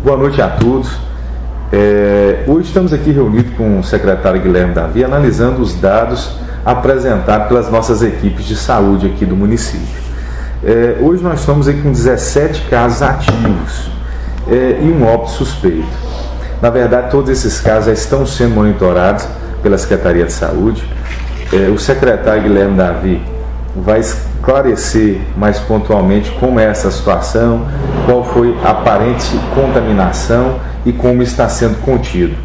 Boa noite a todos. Hoje estamos aqui reunidos com o secretário Guilherme Davi, analisando os dados apresentados pelas nossas equipes de saúde aqui do município. Hoje nós estamos aí com 17 casos ativos e um óbito suspeito. Na verdade, todos esses casos já estão sendo monitorados pela Secretaria de Saúde. O secretário Guilherme Davi vai esclarecer mais pontualmente como é essa situação, qual foi a aparente contaminação e como está sendo contido.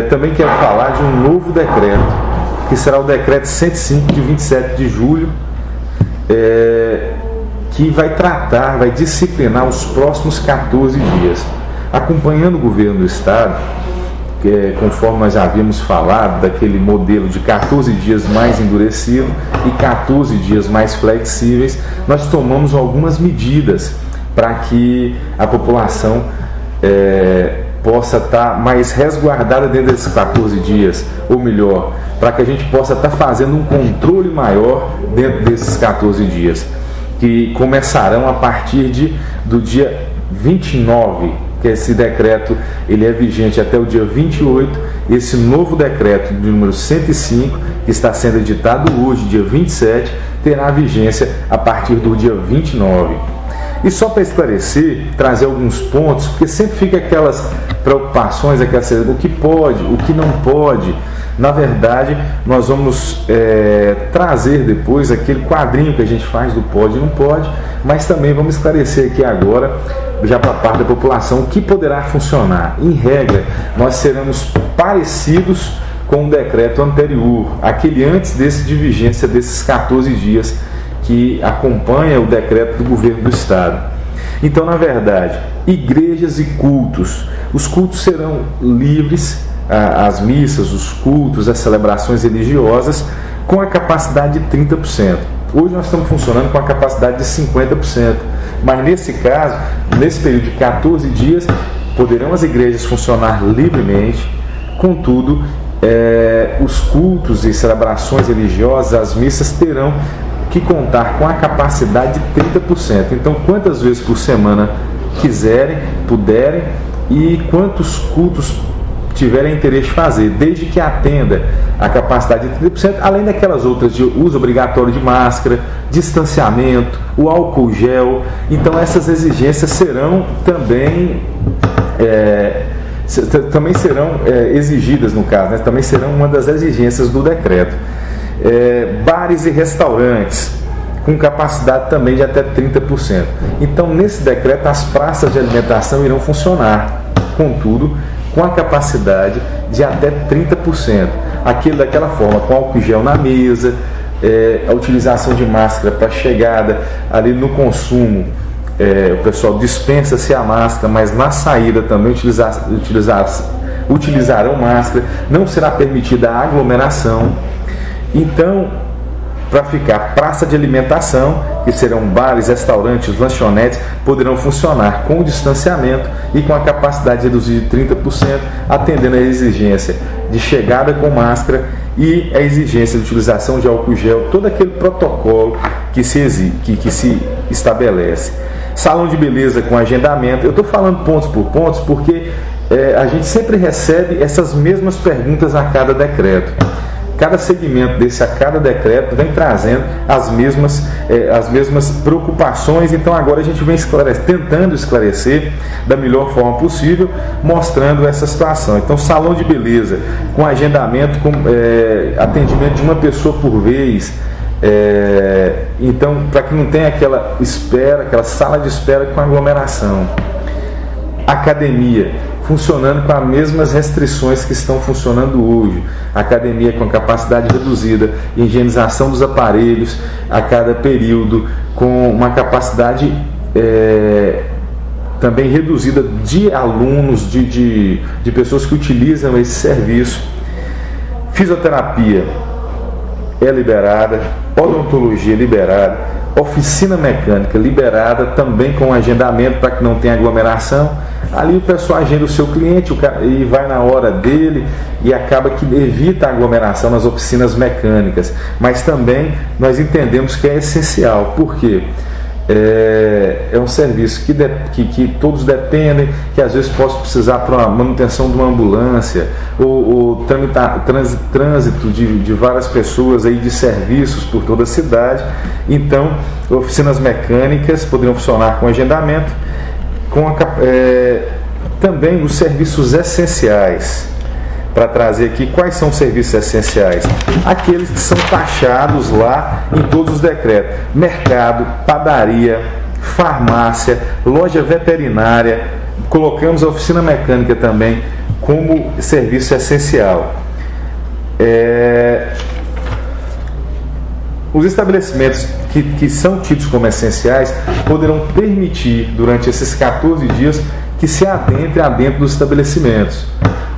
Também quero falar de um novo decreto, que será o decreto 105 de 27 de julho, que vai disciplinar os próximos 14 dias. Acompanhando o governo do Estado, conforme nós já havíamos falado, daquele modelo de 14 dias mais endurecido e 14 dias mais flexíveis, nós tomamos algumas medidas para que a população possa estar mais resguardada dentro desses 14 dias, ou melhor, para que a gente possa estar fazendo um controle maior dentro desses 14 dias, que começarão a partir do dia 29, que esse decreto ele é vigente até o dia 28, esse novo decreto de número 105, que está sendo editado hoje, dia 27, terá vigência a partir do dia 29. E só para esclarecer, trazer alguns pontos, porque sempre fica aquelas preocupações, o que pode, o que não pode. Na verdade, nós vamos trazer depois aquele quadrinho que a gente faz do pode e não pode, mas também vamos esclarecer aqui agora, já para a parte da população, o que poderá funcionar. Em regra, nós seremos parecidos com o decreto anterior, aquele antes de vigência desses 14 dias que acompanha o decreto do governo do Estado. Então, na verdade, igrejas e cultos, os cultos serão livres, as missas, os cultos, as celebrações religiosas, com a capacidade de 30%. Hoje nós estamos funcionando com a capacidade de 50%, mas nesse caso, nesse período de 14 dias, poderão as igrejas funcionar livremente, contudo, os cultos e celebrações religiosas, as missas terão que contar com a capacidade de 30%. Então, quantas vezes por semana quiserem, puderem, e quantos cultos tiverem interesse de fazer, desde que atenda a capacidade de 30%, além daquelas outras de uso obrigatório de máscara, distanciamento, o álcool gel. Então, essas exigências serão também serão exigidas no caso, né? Também serão uma das exigências do decreto. Bares e restaurantes com capacidade também de até 30%. Então, nesse decreto, as praças de alimentação irão funcionar, contudo, com a capacidade de até 30%. Daquela forma, com álcool gel na mesa, a utilização de máscara para chegada, ali no consumo, o pessoal dispensa-se a máscara, mas na saída também utilizarão máscara, não será permitida a aglomeração. Então, para ficar praça de alimentação, que serão bares, restaurantes, lanchonetes, poderão funcionar com o distanciamento e com a capacidade reduzida de 30%, atendendo a exigência de chegada com máscara e a exigência de utilização de álcool gel, todo aquele protocolo que se estabelece. Salão de beleza com agendamento. Eu estou falando pontos por pontos porque a gente sempre recebe essas mesmas perguntas a cada decreto. Cada segmento a cada decreto vem trazendo as mesmas preocupações. Então agora a gente vem tentando esclarecer da melhor forma possível, mostrando essa situação. Então, salão de beleza com agendamento, com atendimento de uma pessoa por vez. Então, para que não tenha aquela sala de espera com aglomeração. Academia funcionando com as mesmas restrições que estão funcionando hoje. Academia com capacidade reduzida, higienização dos aparelhos a cada período, com uma capacidade também reduzida de alunos, de pessoas que utilizam esse serviço. Fisioterapia é liberada, odontologia liberada, oficina mecânica liberada, também com agendamento para que não tenha aglomeração. Ali o pessoal agenda o seu cliente e vai na hora dele e acaba que evita a aglomeração nas oficinas mecânicas. Mas também nós entendemos que é essencial. Por quê? é um serviço que todos dependem, que às vezes possa precisar para a manutenção de uma ambulância, ou trânsito de várias pessoas aí, de serviços por toda a cidade. Então, oficinas mecânicas poderiam funcionar com agendamento, também os serviços essenciais. Para trazer aqui quais são os serviços essenciais, aqueles que são taxados lá em todos os decretos: mercado, padaria, farmácia, loja veterinária. Colocamos a oficina mecânica também como serviço essencial. Os estabelecimentos que são tidos como essenciais poderão permitir, durante esses 14 dias, que se adentre dentro dos estabelecimentos.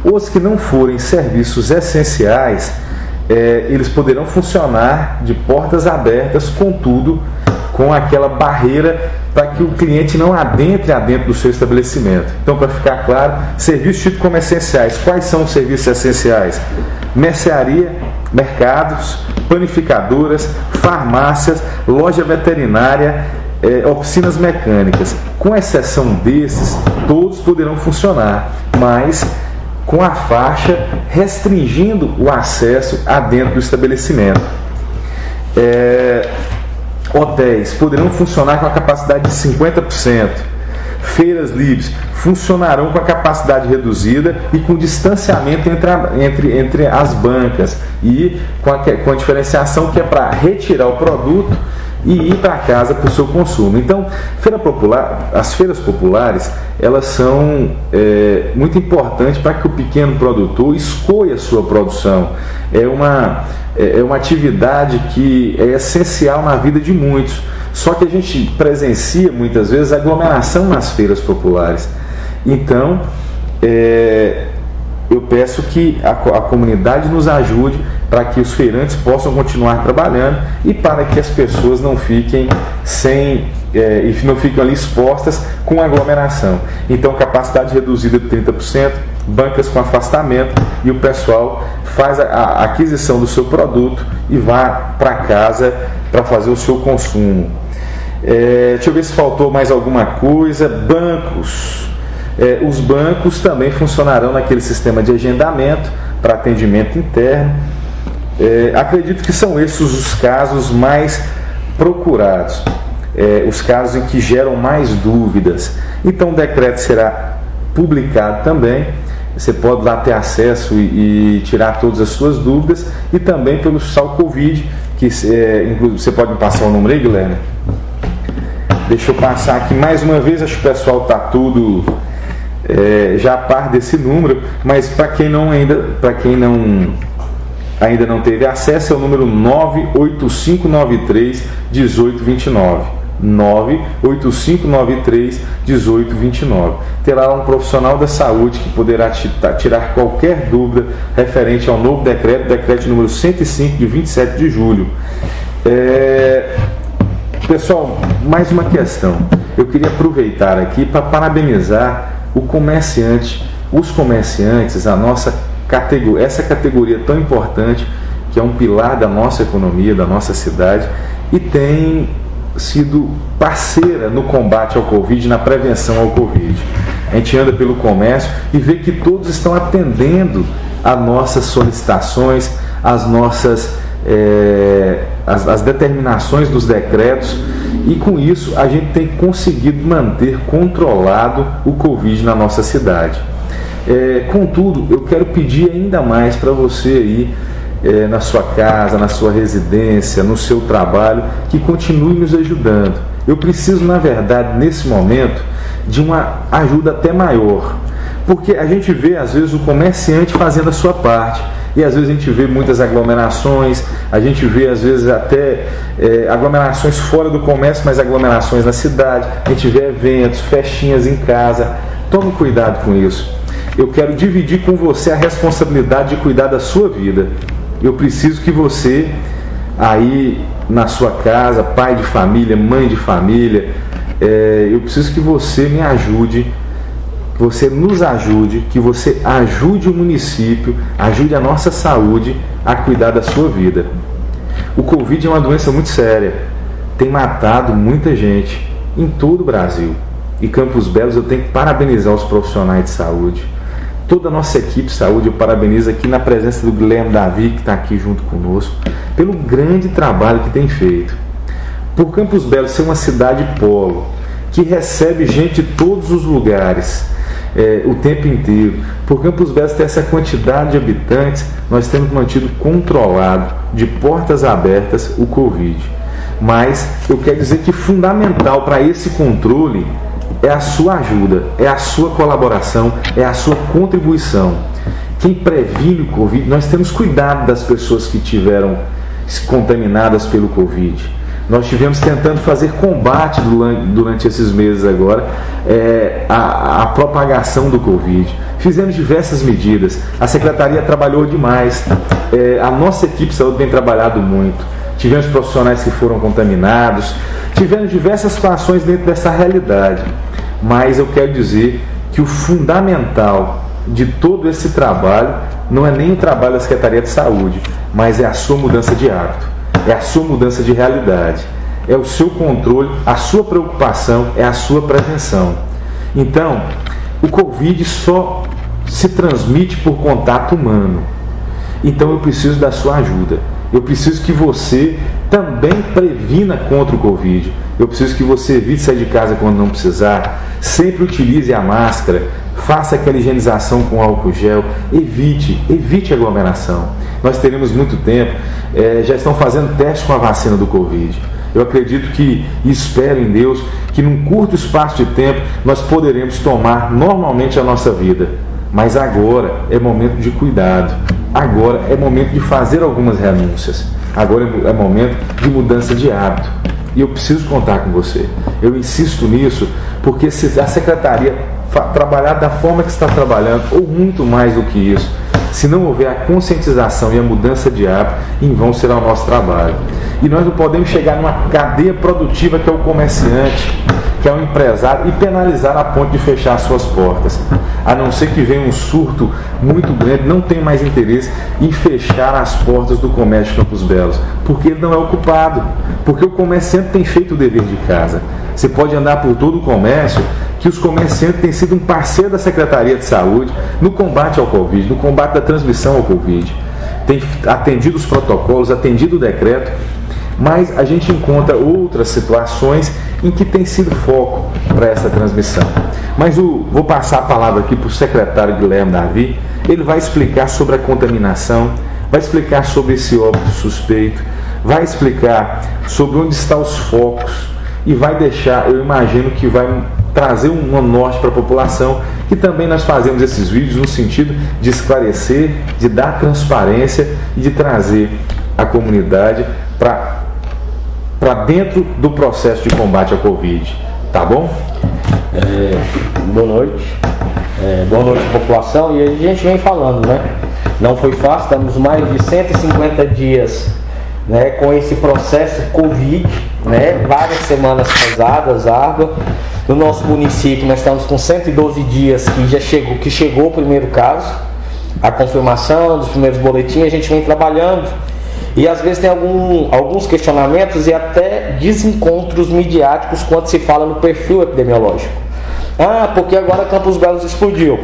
Os que não forem serviços essenciais, eles poderão funcionar de portas abertas, contudo, com aquela barreira para que o cliente não adentre dentro do seu estabelecimento. Então, para ficar claro, serviços tidos como essenciais. Quais são os serviços essenciais? Mercearia, mercados, panificadoras, farmácias, loja veterinária, oficinas mecânicas. Com exceção desses, todos poderão funcionar, mas com a faixa restringindo o acesso dentro do estabelecimento. Hotéis poderão funcionar com a capacidade de 50%. Feiras livres funcionarão com a capacidade reduzida e com distanciamento entre as bancas, e com a diferenciação que é para retirar o produto e ir para casa para o seu consumo. Então, as feiras populares, elas são muito importantes para que o pequeno produtor escolha a sua produção. É uma atividade que é essencial na vida de muitos. Só que a gente presencia muitas vezes aglomeração nas feiras populares. Então, eu peço que a comunidade nos ajude para que os feirantes possam continuar trabalhando e para que as pessoas não fiquem não fiquem ali expostas com aglomeração. Então, capacidade reduzida de 30%, bancas com afastamento, e o pessoal faz a aquisição do seu produto e vá para casa para fazer o seu consumo. Deixa eu ver se faltou mais alguma coisa. Bancos. Os bancos também funcionarão naquele sistema de agendamento para atendimento interno. Acredito que são esses os casos mais procurados, os casos em que geram mais dúvidas. Então, o decreto será publicado também. Você pode lá ter acesso e tirar todas as suas dúvidas, e também pelo Sal Covid, que inclusive você pode me passar o número aí, Guilherme? Deixa eu passar aqui mais uma vez. Acho que o pessoal está tudo já a par desse número, mas para quem ainda não teve acesso, é o número 98593-1829. 98593-1829. Terá um profissional da saúde que poderá tirar qualquer dúvida referente ao novo decreto número 105, de 27 de julho. Pessoal, mais uma questão. Eu queria aproveitar aqui para parabenizar os comerciantes, essa categoria tão importante, que é um pilar da nossa economia, da nossa cidade, e tem sido parceira no combate ao Covid, na prevenção ao Covid. A gente anda pelo comércio e vê que todos estão atendendo às nossas solicitações, as determinações dos decretos, e com isso a gente tem conseguido manter controlado o Covid na nossa cidade. Contudo, eu quero pedir ainda mais para você aí, na sua casa, na sua residência, no seu trabalho, que continue nos ajudando. Eu preciso, na verdade, nesse momento, de uma ajuda até maior, porque a gente vê às vezes o comerciante fazendo a sua parte, e às vezes a gente vê muitas aglomerações, a gente vê às vezes até aglomerações fora do comércio, mas aglomerações na cidade, a gente vê eventos, festinhas em casa. Tome cuidado com isso. Eu quero dividir com você a responsabilidade de cuidar da sua vida. Eu preciso que você, aí na sua casa, pai de família, mãe de família, eu preciso que você me ajude, que você nos ajude, que você ajude o município, ajude a nossa saúde a cuidar da sua vida. O Covid é uma doença muito séria. tem matado muita gente em todo o Brasil. E Campos Belos, eu tenho que parabenizar os profissionais de saúde. Toda a nossa equipe de saúde, eu parabenizo aqui na presença do Guilherme Davi, que está aqui junto conosco, pelo grande trabalho que tem feito. Por Campos Belos ser uma cidade polo, que recebe gente de todos os lugares, o tempo inteiro. Por Campos Belos ter essa quantidade de habitantes, nós temos mantido controlado, de portas abertas, o Covid. Mas eu quero dizer que fundamental para esse controle é a sua ajuda, é a sua colaboração, é a sua contribuição. Quem previne o Covid, nós temos cuidado das pessoas que tiveram contaminadas pelo Covid. Nós estivemos tentando fazer combate durante esses meses agora a propagação do Covid. Fizemos diversas medidas. A Secretaria trabalhou demais. A nossa equipe de saúde tem trabalhado muito. Tivemos profissionais que foram contaminados. Tivemos diversas situações dentro dessa realidade. Mas eu quero dizer que o fundamental de todo esse trabalho não é nem o trabalho da Secretaria de Saúde, mas é a sua mudança de hábito. É a sua mudança de realidade, é o seu controle, a sua preocupação, é a sua prevenção. Então, o Covid só se transmite por contato humano. Então eu preciso da sua ajuda. Eu preciso que você também previna contra o Covid. Eu preciso que você evite sair de casa quando não precisar. Sempre utilize a máscara. Faça aquela higienização com álcool gel. Evite aglomeração. Nós teremos muito tempo. Já estão fazendo teste com a vacina do Covid. Eu acredito que, e espero em Deus, que num curto espaço de tempo nós poderemos tomar normalmente a nossa vida. Mas agora é momento de cuidado. Agora é momento de fazer algumas renúncias. Agora é momento de mudança de hábito. E eu preciso contar com você. Eu insisto nisso porque se a Secretaria trabalhar da forma que está trabalhando, ou muito mais do que isso, se não houver a conscientização e a mudança de hábito, em vão será o nosso trabalho. E nós não podemos chegar numa cadeia produtiva que é o comerciante, que é o empresário, e penalizar a ponto de fechar as suas portas. A não ser que venha um surto muito grande, não tem mais interesse em fechar as portas do comércio de Campos Belos, porque ele não é o culpado, porque o comerciante tem feito o dever de casa. Você pode andar por todo o comércio, que os comerciantes têm sido um parceiro da Secretaria de Saúde no combate ao Covid, no combate da transmissão ao Covid. Tem atendido os protocolos, atendido o decreto, mas a gente encontra outras situações em que tem sido foco para essa transmissão. Mas vou passar a palavra aqui para o secretário Guilherme Davi. Ele vai explicar sobre a contaminação, vai explicar sobre esse óbito suspeito, vai explicar sobre onde estão os focos e vai deixar, eu imagino que vai trazer um norte para a população, que também nós fazemos esses vídeos no sentido de esclarecer, de dar transparência e de trazer a comunidade para dentro do processo de combate à Covid. Tá bom? Boa noite. Boa noite, população. E a gente vem falando, né? Não foi fácil, estamos mais de 150 dias, né, com esse processo Covid, né? Várias semanas pesadas, árduas. No nosso município nós estamos com 112 dias que chegou o primeiro caso, a confirmação dos primeiros boletins. A gente vem trabalhando e às vezes tem alguns questionamentos e até desencontros midiáticos quando se fala no perfil epidemiológico. Porque agora Campos Belos explodiu.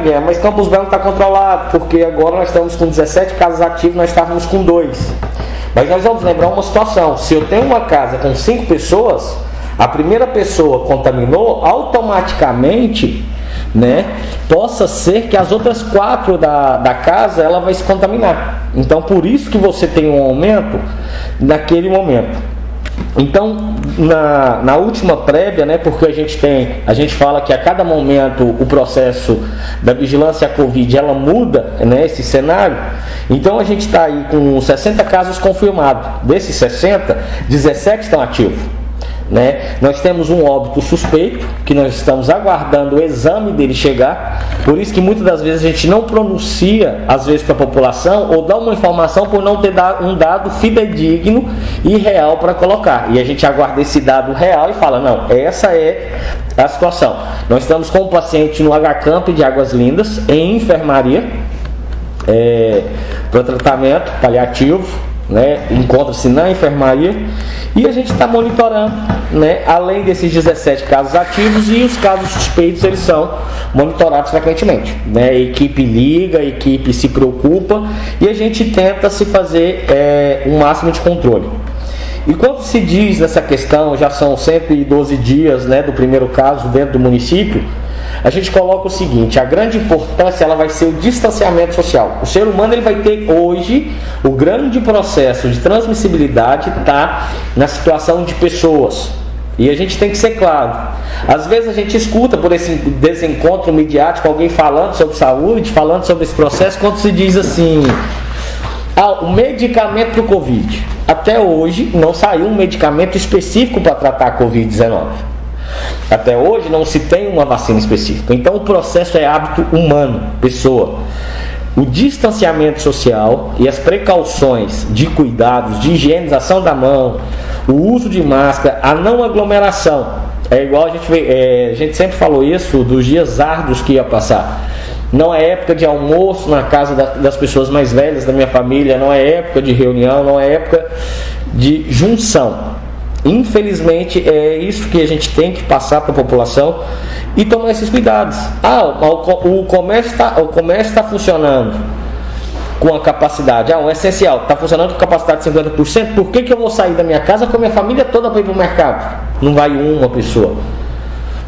Guilherme, mas Campos Belos está controlado, porque agora nós estamos com 17 casos ativos, nós estávamos com 2. Mas nós vamos lembrar uma situação: se eu tenho uma casa com 5 pessoas, a primeira pessoa contaminou, automaticamente, né, possa ser que as outras 4 da casa ela vai se contaminar. Então por isso que você tem um aumento naquele momento. Então na última prévia, né, porque a gente fala que a cada momento o processo da vigilância à Covid ela muda, né, esse cenário. Então a gente está aí com 60 casos confirmados. Desses 60, 17 estão ativos, né? Nós temos um óbito suspeito que nós estamos aguardando o exame dele chegar. Por isso que muitas das vezes a gente não pronuncia às vezes para a população, ou dá uma informação por não ter um dado fidedigno e real para colocar, e a gente aguarda esse dado real e fala: não, essa é a situação. Nós estamos com um paciente no H-Camp de Águas Lindas, em enfermaria, para tratamento paliativo, né, encontra-se na enfermaria, e a gente está monitorando, né, além desses 17 casos ativos, e os casos suspeitos eles são monitorados frequentemente, né? A equipe liga, a equipe se preocupa e a gente tenta se fazer um máximo de controle. E quando se diz nessa questão, já são 112 dias, né, do primeiro caso dentro do município, a gente coloca o seguinte: a grande importância ela vai ser o distanciamento social. O ser humano ele vai ter hoje o grande processo de transmissibilidade está na situação de pessoas. E a gente tem que ser claro. Às vezes a gente escuta por esse desencontro midiático alguém falando sobre saúde, falando sobre esse processo, quando se diz assim: o medicamento para o Covid. Até hoje não saiu um medicamento específico para tratar a Covid-19. Até hoje não se tem uma vacina específica. Então o processo é hábito humano, pessoa. O distanciamento social e as precauções de cuidados, de higienização da mão, o uso de máscara, a não aglomeração. É igual a gente vê, a gente sempre falou isso dos dias árduos que ia passar. Não é época de almoço na casa das pessoas mais velhas da minha família, não é época de reunião, não é época de junção. Infelizmente é isso que a gente tem que passar para a população e tomar esses cuidados. O comércio está funcionando com a capacidade, o essencial está funcionando com capacidade de 50%. Por que eu vou sair da minha casa com a minha família toda para ir para o mercado? Não vai uma pessoa.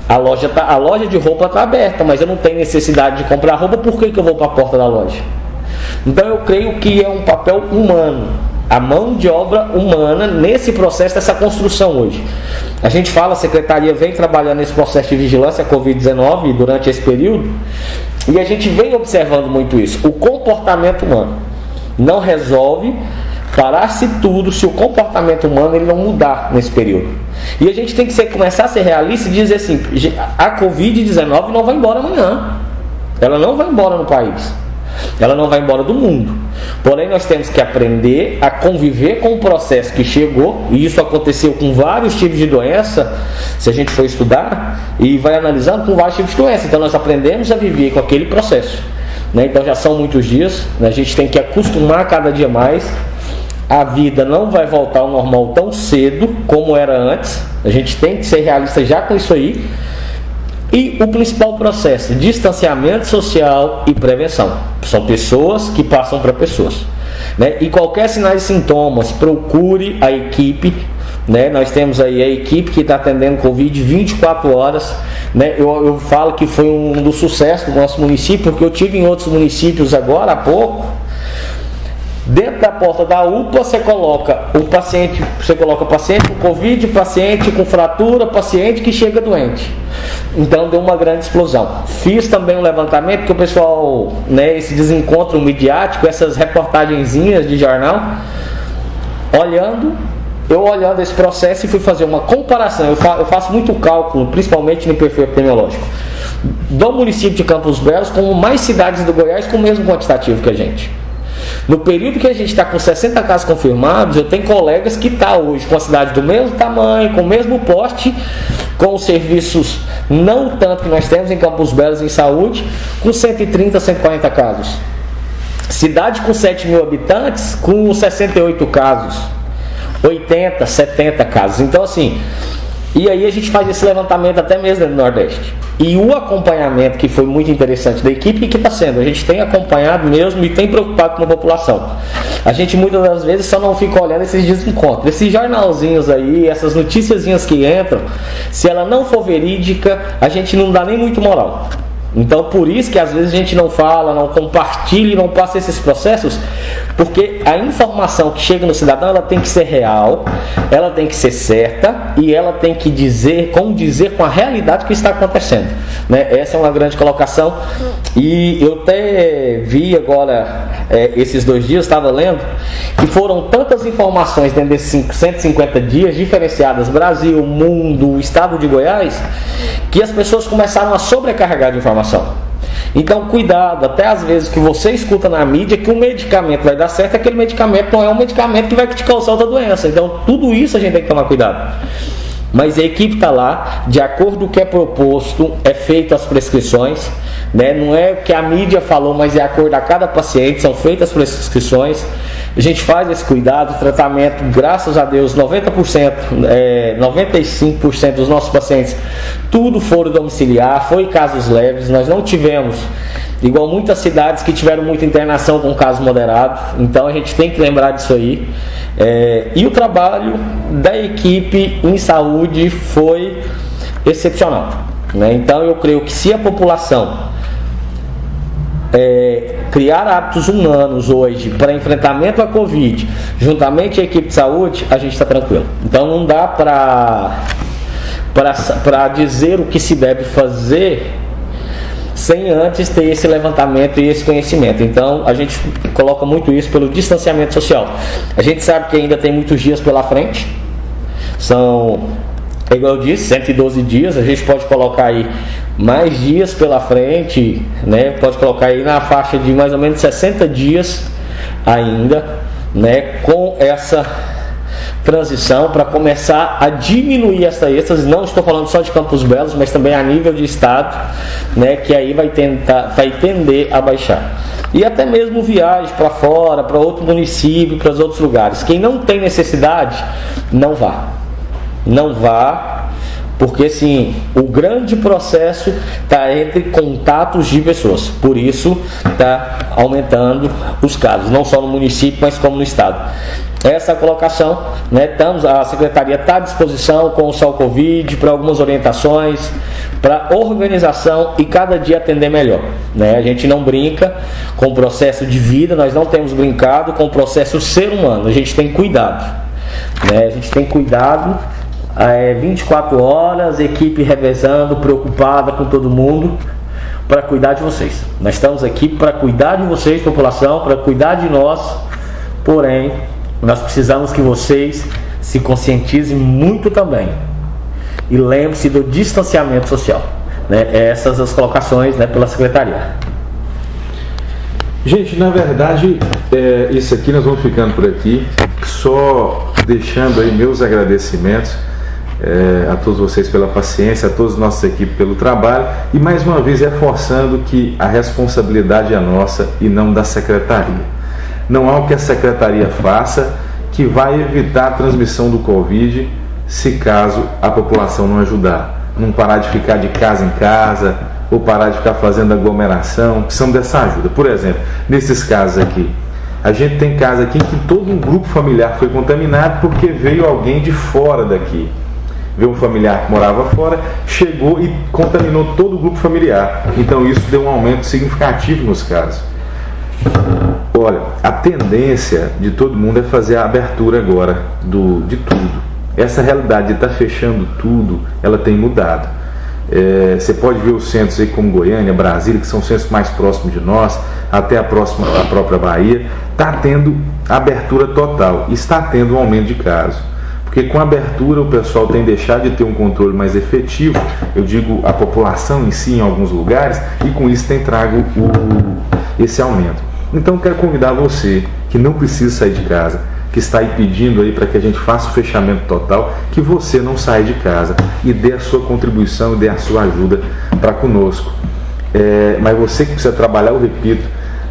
A loja de roupa está aberta, mas eu não tenho necessidade de comprar roupa. Por que eu vou para a porta da loja? Então eu creio que é um papel humano, a mão de obra humana nesse processo dessa construção hoje. A gente fala, a Secretaria vem trabalhando nesse processo de vigilância Covid-19 durante esse período, e a gente vem observando muito isso. O comportamento humano não resolve parar-se tudo se o comportamento humano ele não mudar nesse período. E a gente tem que começar a ser realista e dizer assim: a Covid-19 não vai embora amanhã. Ela não vai embora no país. Ela não vai embora do mundo. Porém, nós temos que aprender a conviver com o processo que chegou, e isso aconteceu com vários tipos de doença, se a gente for estudar, e vai analisando com vários tipos de doença. Então nós aprendemos a viver com aquele processo, né? Então já são muitos dias, né? A gente tem que acostumar cada dia mais. A vida não vai voltar ao normal tão cedo como era antes. A gente tem que ser realista já com isso aí. E o principal processo: distanciamento social e prevenção. São pessoas que passam para pessoas, né? E qualquer sinal de sintomas, procure a equipe, né? Nós temos aí a equipe que está atendendo Covid 24 horas, né? Eu falo que foi um dos sucessos do nosso município, porque eu tive em outros municípios agora há pouco. Dentro da porta da UPA você coloca o paciente com Covid, paciente com fratura, paciente que chega doente. Então deu uma grande explosão. Fiz também um levantamento que o pessoal, né, esse desencontro midiático, essas reportagenzinhas de jornal, eu olhando esse processo e fui fazer uma comparação. Eu faço muito cálculo, principalmente no perfil epidemiológico, do município de Campos Belos com mais cidades do Goiás com o mesmo quantitativo que a gente. No período que a gente está com 60 casos confirmados, eu tenho colegas que estão hoje com a cidade do mesmo tamanho, com o mesmo porte, com os serviços não tanto que nós temos em Campos Belos em saúde, com 130, 140 casos. Cidade com 7 mil habitantes, com 68 casos, 80, 70 casos. Então assim, e aí a gente faz esse levantamento até mesmo no Nordeste. E o acompanhamento que foi muito interessante da equipe, que está sendo, a gente tem acompanhado mesmo e tem preocupado com a população. A gente muitas das vezes só não fica olhando esses desencontros, esses jornalzinhos aí, essas noticiazinhas que entram, se ela não for verídica, a gente não dá nem muito moral. Então por isso que às vezes a gente não fala, não compartilha e não passa esses processos, porque a informação que chega no cidadão, ela tem que ser real, ela tem que ser certa e ela tem que condizer com a realidade que está acontecendo, né? Essa é uma grande colocação. E eu até vi agora, esses 2 dias, estava lendo, que foram tantas informações dentro desses 150 dias, diferenciadas, Brasil, mundo, estado de Goiás, que as pessoas começaram a sobrecarregar de informação. Então cuidado, até às vezes que você escuta na mídia que o medicamento vai dar certo, aquele medicamento não é um medicamento que vai te causar outra doença. Então tudo isso a gente tem que tomar cuidado. Mas a equipe está lá, de acordo com o que é proposto, é feito as prescrições, né? Não é o que a mídia falou, mas é de acordo a cada paciente, são feitas as prescrições. A gente faz esse cuidado, tratamento, graças a Deus, 90%, 95% dos nossos pacientes, tudo foram domiciliar, foi casos leves, nós não tivemos, igual muitas cidades que tiveram muita internação com caso moderado, então a gente tem que lembrar disso aí. E o trabalho da equipe em saúde foi excepcional, né? Então eu creio que se a população criar hábitos humanos hoje para enfrentamento à Covid, juntamente à equipe de saúde, a gente está tranquilo. Então não dá para dizer o que se deve fazer sem antes ter esse levantamento e esse conhecimento. Então a gente coloca muito isso pelo distanciamento social. A gente sabe que ainda tem muitos dias pela frente, são, igual eu disse, 112 dias, a gente pode colocar aí mais dias pela frente, né? Pode colocar aí na faixa de mais ou menos 60 dias ainda, né? Com essa transição para começar a diminuir essa êxtase. Não estou falando só de Campos Belos, mas também a nível de estado, né? Que aí vai tender a baixar. E até mesmo viagem para fora, para outro município, para os outros lugares. Quem não tem necessidade, não vá. Não vá. Porque sim, o grande processo está entre contatos de pessoas. Por isso está aumentando os casos, não só no município, mas como no estado. Essa colocação, né, a Secretaria está à disposição com o Sol Covid para algumas orientações, para organização e cada dia atender melhor, né? A gente não brinca com o processo de vida, nós não temos brincado com o processo ser humano, a gente tem cuidado, né? A gente tem cuidado. 24 horas, equipe revezando, preocupada com todo mundo para cuidar de vocês. Nós estamos aqui para cuidar de vocês, população, para cuidar de nós, porém, nós precisamos que vocês se conscientizem muito também e lembre-se do distanciamento social, né? Essas as colocações, né, pela Secretaria. Gente, na verdade, isso aqui nós vamos ficando por aqui, só deixando aí meus agradecimentos a todos vocês pela paciência, a todas as nossas equipes pelo trabalho e mais uma vez reforçando que a responsabilidade é nossa e não da Secretaria. Não há o que a Secretaria faça que vai evitar a transmissão do Covid se caso a população não ajudar, não parar de ficar de casa em casa ou parar de ficar fazendo aglomeração, precisam dessa ajuda. Por exemplo, nesses casos aqui, a gente tem casos aqui em que todo um grupo familiar foi contaminado porque veio alguém de fora daqui. Veio um familiar que morava fora, chegou e contaminou todo o grupo familiar. Então isso deu um aumento significativo nos casos. Olha, a tendência de todo mundo é fazer a abertura agora de tudo. Essa realidade de estar fechando tudo, ela tem mudado. Você pode ver os centros aí como Goiânia, Brasília, que são centros mais próximos de nós, até a própria Bahia, está tendo abertura total, está tendo um aumento de casos. Porque com a abertura o pessoal tem deixado de ter um controle mais efetivo, eu digo a população em si em alguns lugares, e com isso tem trago esse aumento. Então quero convidar você que não precisa sair de casa, que está aí pedindo aí para que a gente faça o fechamento total, que você não saia de casa e dê a sua contribuição e dê a sua ajuda para conosco. Mas você que precisa trabalhar, eu repito,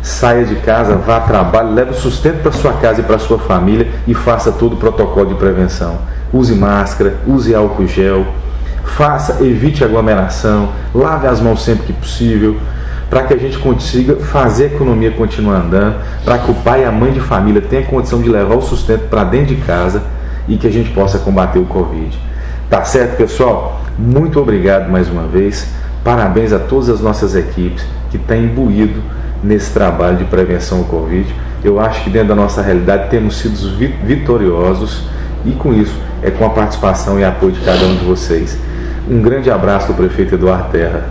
saia de casa, vá a trabalho, leve o sustento para sua casa e para sua família e faça todo o protocolo de prevenção. Use máscara, use álcool gel, evite aglomeração, lave as mãos sempre que possível, para que a gente consiga fazer a economia continuar andando, para que o pai e a mãe de família tenham condição de levar o sustento para dentro de casa e que a gente possa combater o Covid. Tá certo, pessoal? Muito obrigado mais uma vez. Parabéns a todas as nossas equipes que estão imbuído nesse trabalho de prevenção ao Covid. Eu acho que dentro da nossa realidade temos sido vitoriosos e com isso é com a participação e apoio de cada um de vocês. Um grande abraço do prefeito Eduardo Terra.